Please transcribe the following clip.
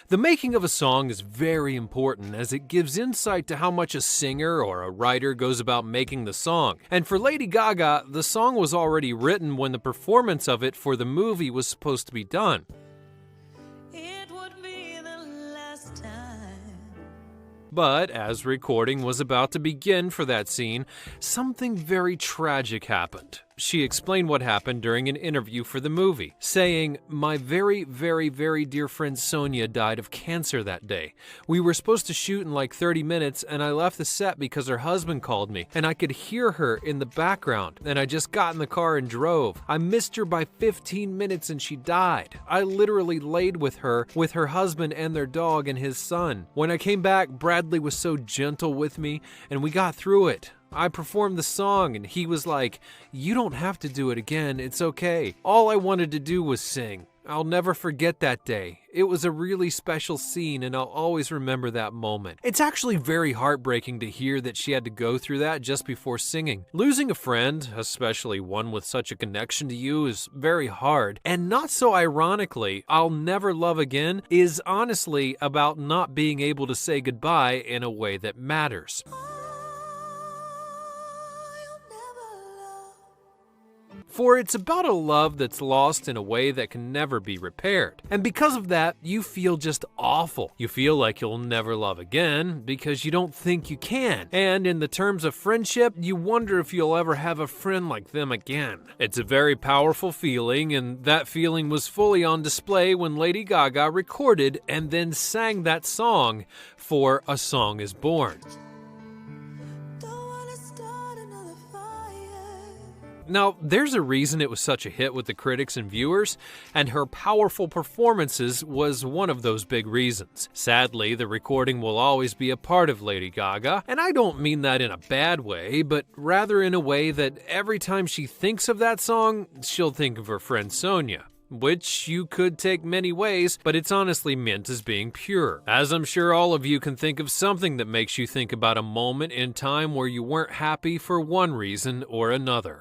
The making of a song is very important as it gives insight to how much a singer or a writer goes about making the song. And for Lady Gaga, the song was already written when the performance of it for the movie was supposed to be done. But as recording was about to begin for that scene, something very tragic happened. She explained what happened during an interview for the movie, saying, "My very, very, very dear friend Sonia died of cancer that day. We were supposed to shoot in like 30 minutes and I left the set because her husband called me and I could hear her in the background and I just got in the car and drove. I missed her by 15 minutes and she died. I literally laid with her husband and their dog and his son. When I came back, Bradley was so gentle with me and we got through it. I performed the song and he was like, 'You don't have to do it again, it's okay. All I wanted to do was sing.' I'll never forget that day. It was a really special scene and I'll always remember that moment." It's actually very heartbreaking to hear that she had to go through that just before singing. Losing a friend, especially one with such a connection to you, is very hard. And not so ironically, I'll Never Love Again is honestly about not being able to say goodbye in a way that matters. For it's about a love that's lost in a way that can never be repaired. And because of that, you feel just awful. You feel like you'll never love again because you don't think you can. And in the terms of friendship, you wonder if you'll ever have a friend like them again. It's a very powerful feeling, and that feeling was fully on display when Lady Gaga recorded and then sang that song for A Song Is Born. Now, there's a reason it was such a hit with the critics and viewers, and her powerful performances was one of those big reasons. Sadly, the recording will always be a part of Lady Gaga, and I don't mean that in a bad way, but rather in a way that every time she thinks of that song, she'll think of her friend Sonia. Which you could take many ways, but it's honestly meant as being pure. As I'm sure all of you can think of something that makes you think about a moment in time where you weren't happy for one reason or another.